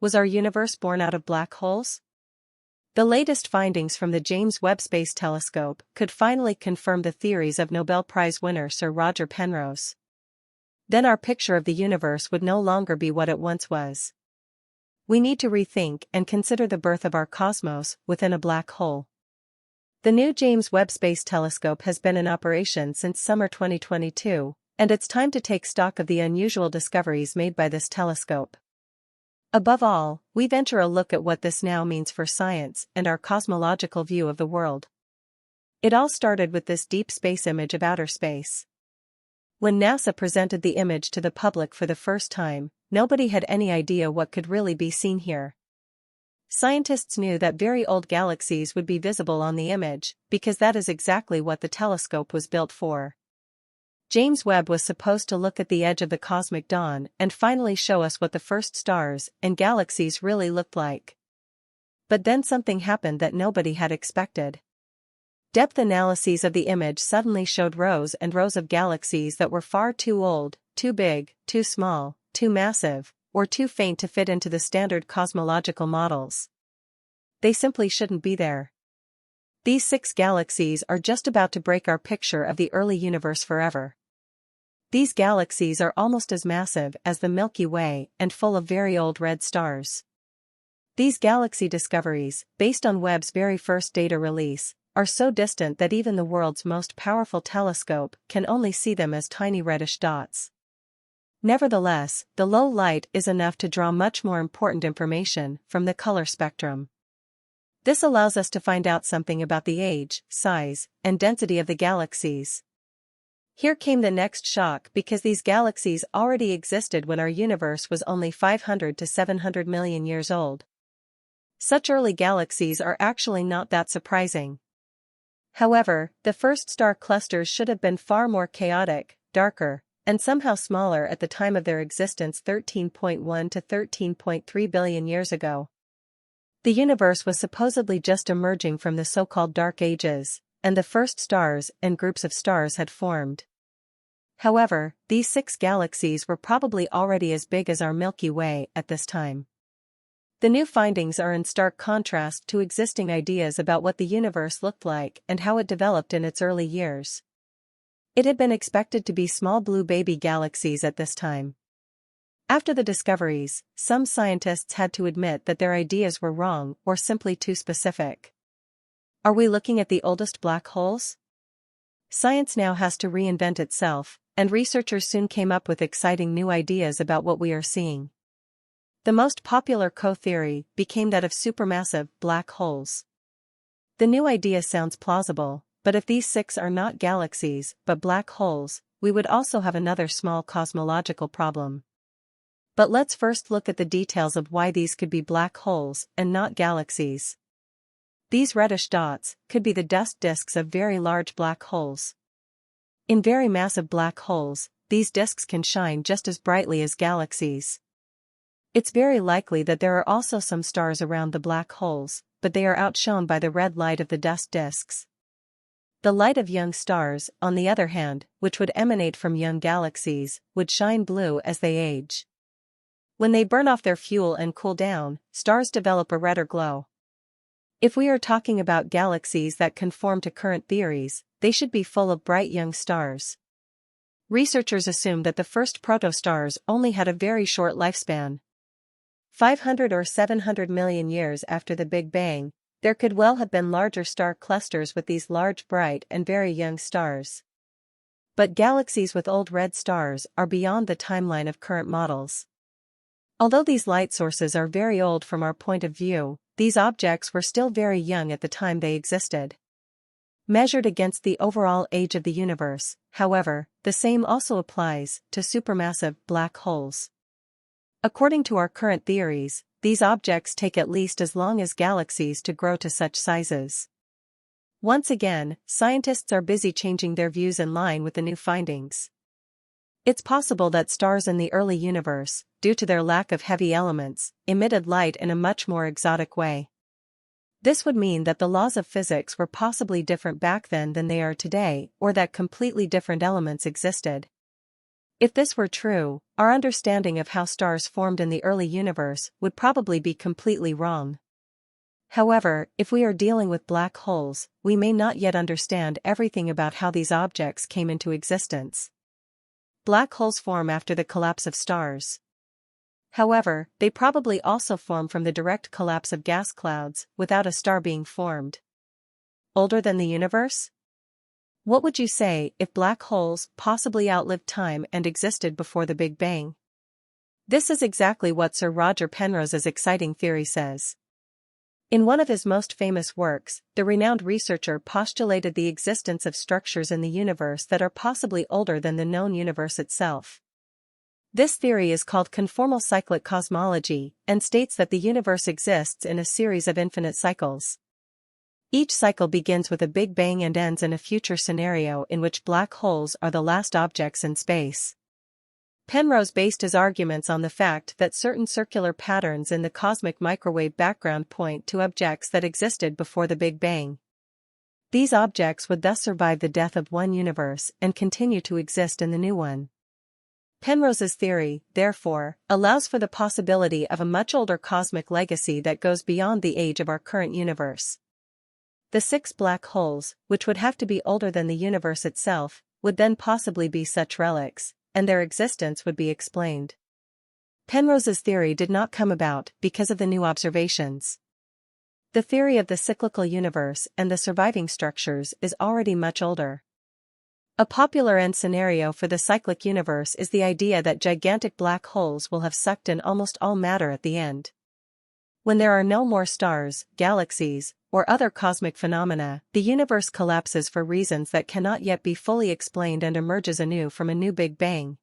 Was our universe born out of black holes? The latest findings from the James Webb Space Telescope could finally confirm the theories of Nobel Prize winner Sir Roger Penrose. Then our picture of the universe would no longer be what it once was. We need to rethink and consider the birth of our cosmos within a black hole. The new James Webb Space Telescope has been in operation since summer 2022, and it's time to take stock of the unusual discoveries made by this telescope. Above all, we venture a look at what this now means for science and our cosmological view of the world. It all started with this deep space image of outer space. When NASA presented the image to the public for the first time, nobody had any idea what could really be seen here. Scientists knew that very old galaxies would be visible on the image, because that is exactly what the telescope was built for. James Webb was supposed to look at the edge of the cosmic dawn and finally show us what the first stars and galaxies really looked like. But then something happened that nobody had expected. Depth analyses of the image suddenly showed rows and rows of galaxies that were far too old, too big, too small, too massive, or too faint to fit into the standard cosmological models. They simply shouldn't be there. These 6 galaxies are just about to break our picture of the early universe forever. These galaxies are almost as massive as the Milky Way and full of very old red stars. These galaxy discoveries, based on Webb's very first data release, are so distant that even the world's most powerful telescope can only see them as tiny reddish dots. Nevertheless, the low light is enough to draw much more important information from the color spectrum. This allows us to find out something about the age, size, and density of the galaxies. Here came the next shock because these galaxies already existed when our universe was only 500 to 700 million years old. Such early galaxies are actually not that surprising. However, the first star clusters should have been far more chaotic, darker, and somehow smaller at the time of their existence 13.1 to 13.3 billion years ago. The universe was supposedly just emerging from the so-called Dark Ages, and the first stars and groups of stars had formed. However, these 6 galaxies were probably already as big as our Milky Way at this time. The new findings are in stark contrast to existing ideas about what the universe looked like and how it developed in its early years. It had been expected to be small blue baby galaxies at this time. After the discoveries, some scientists had to admit that their ideas were wrong or simply too specific. Are we looking at the oldest black holes? Science now has to reinvent itself, and researchers soon came up with exciting new ideas about what we are seeing. The most popular co-theory became that of supermassive black holes. The new idea sounds plausible, but if these 6 are not galaxies but black holes, we would also have another small cosmological problem. But let's first look at the details of why these could be black holes and not galaxies. These reddish dots could be the dust disks of very large black holes. In very massive black holes, these disks can shine just as brightly as galaxies. It's very likely that there are also some stars around the black holes, but they are outshone by the red light of the dust disks. The light of young stars, on the other hand, which would emanate from young galaxies, would shine blue as they age. When they burn off their fuel and cool down, stars develop a redder glow. If we are talking about galaxies that conform to current theories, they should be full of bright young stars. Researchers assume that the first protostars only had a very short lifespan. 500 or 700 million years after the Big Bang, there could well have been larger star clusters with these large bright and very young stars. But galaxies with old red stars are beyond the timeline of current models. Although these light sources are very old from our point of view, these objects were still very young at the time they existed. Measured against the overall age of the universe, however, the same also applies to supermassive black holes. According to our current theories, these objects take at least as long as galaxies to grow to such sizes. Once again, scientists are busy changing their views in line with the new findings. It's possible that stars in the early universe, due to their lack of heavy elements, emitted light in a much more exotic way. This would mean that the laws of physics were possibly different back then than they are today, or that completely different elements existed. If this were true, our understanding of how stars formed in the early universe would probably be completely wrong. However, if we are dealing with black holes, we may not yet understand everything about how these objects came into existence. Black holes form after the collapse of stars. However, they probably also form from the direct collapse of gas clouds, without a star being formed. Older than the universe? What would you say if black holes possibly outlived time and existed before the Big Bang? This is exactly what Sir Roger Penrose's exciting theory says. In one of his most famous works, the renowned researcher postulated the existence of structures in the universe that are possibly older than the known universe itself. This theory is called conformal cyclic cosmology, and states that the universe exists in a series of infinite cycles. Each cycle begins with a Big Bang and ends in a future scenario in which black holes are the last objects in space. Penrose based his arguments on the fact that certain circular patterns in the cosmic microwave background point to objects that existed before the Big Bang. These objects would thus survive the death of one universe and continue to exist in the new one. Penrose's theory, therefore, allows for the possibility of a much older cosmic legacy that goes beyond the age of our current universe. The 6 black holes, which would have to be older than the universe itself, would then possibly be such relics, and their existence would be explained. Penrose's theory did not come about because of the new observations. The theory of the cyclical universe and the surviving structures is already much older. A popular end scenario for the cyclic universe is the idea that gigantic black holes will have sucked in almost all matter at the end. When there are no more stars, galaxies, or other cosmic phenomena, the universe collapses for reasons that cannot yet be fully explained and emerges anew from a new Big Bang.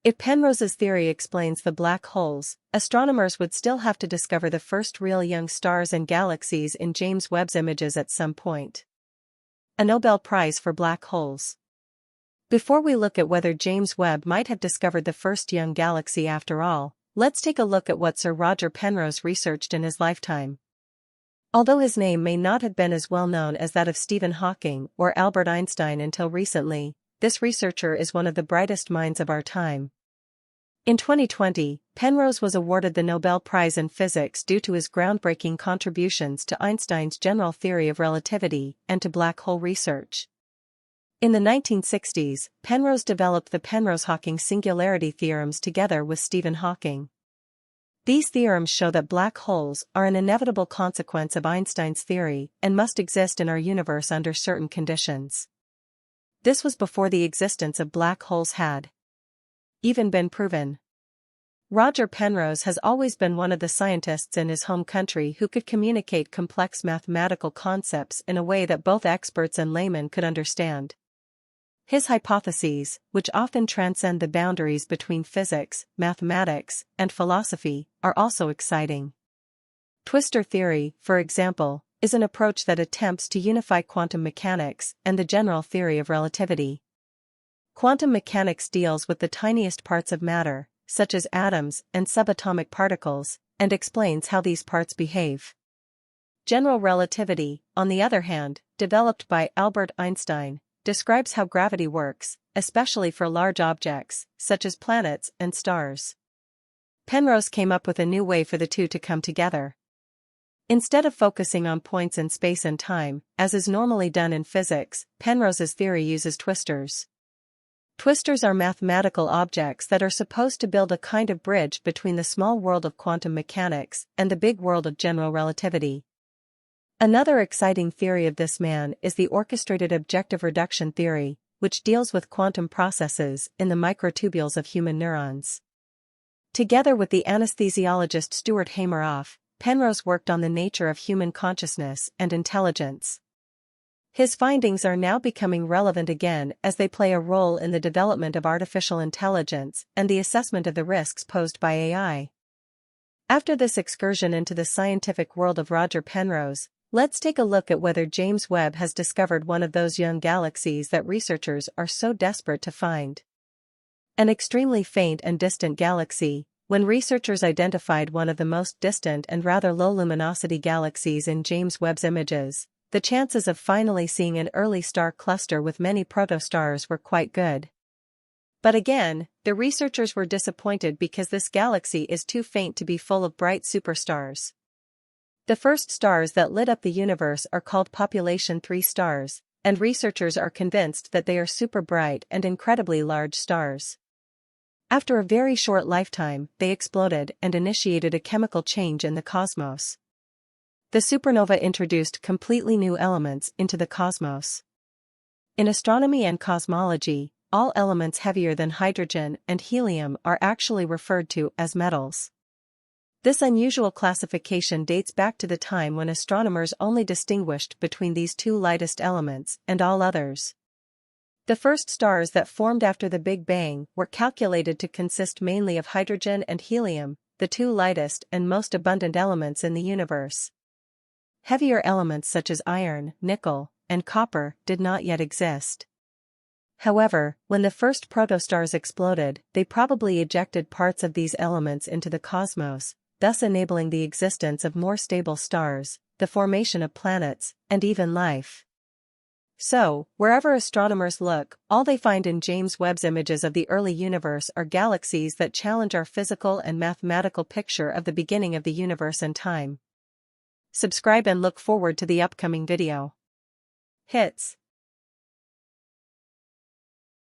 If Penrose's theory explains the black holes, astronomers would still have to discover the first real young stars and galaxies in James Webb's images at some point. A Nobel Prize for black holes. Before we look at whether James Webb might have discovered the first young galaxy after all, let's take a look at what Sir Roger Penrose researched in his lifetime. Although his name may not have been as well known as that of Stephen Hawking or Albert Einstein until recently, this researcher is one of the brightest minds of our time. In 2020, Penrose was awarded the Nobel Prize in Physics due to his groundbreaking contributions to Einstein's general theory of relativity and to black hole research. In the 1960s, Penrose developed the Penrose-Hawking singularity theorems together with Stephen Hawking. These theorems show that black holes are an inevitable consequence of Einstein's theory and must exist in our universe under certain conditions. This was before the existence of black holes had even been proven. Roger Penrose has always been one of the scientists in his home country who could communicate complex mathematical concepts in a way that both experts and laymen could understand. His hypotheses, which often transcend the boundaries between physics, mathematics, and philosophy, are also exciting. Twistor theory, for example, is an approach that attempts to unify quantum mechanics and the general theory of relativity. Quantum mechanics deals with the tiniest parts of matter, such as atoms and subatomic particles, and explains how these parts behave. General relativity, on the other hand, developed by Albert Einstein, describes how gravity works, especially for large objects, such as planets and stars. Penrose came up with a new way for the two to come together. Instead of focusing on points in space and time, as is normally done in physics, Penrose's theory uses twistors. Twistors are mathematical objects that are supposed to build a kind of bridge between the small world of quantum mechanics and the big world of general relativity. Another exciting theory of this man is the orchestrated objective reduction theory, which deals with quantum processes in the microtubules of human neurons. Together with the anesthesiologist Stuart Hameroff, Penrose worked on the nature of human consciousness and intelligence. His findings are now becoming relevant again as they play a role in the development of artificial intelligence and the assessment of the risks posed by AI. After this excursion into the scientific world of Roger Penrose, let's take a look at whether James Webb has discovered one of those young galaxies that researchers are so desperate to find. An extremely faint and distant galaxy. When researchers identified one of the most distant and rather low luminosity galaxies in James Webb's images, the chances of finally seeing an early star cluster with many protostars were quite good. But again, the researchers were disappointed because this galaxy is too faint to be full of bright superstars. The first stars that lit up the universe are called population 3 stars, and researchers are convinced that they are super bright and incredibly large stars. After a very short lifetime, they exploded and initiated a chemical change in the cosmos. The supernova introduced completely new elements into the cosmos. In astronomy and cosmology, all elements heavier than hydrogen and helium are actually referred to as metals. This unusual classification dates back to the time when astronomers only distinguished between these two lightest elements and all others. The first stars that formed after the Big Bang were calculated to consist mainly of hydrogen and helium, the two lightest and most abundant elements in the universe. Heavier elements such as iron, nickel, and copper did not yet exist. However, when the first protostars exploded, they probably ejected parts of these elements into the cosmos, thus enabling the existence of more stable stars, the formation of planets, and even life. So, wherever astronomers look, all they find in James Webb's images of the early universe are galaxies that challenge our physical and mathematical picture of the beginning of the universe and time. Subscribe and look forward to the upcoming video. Hits.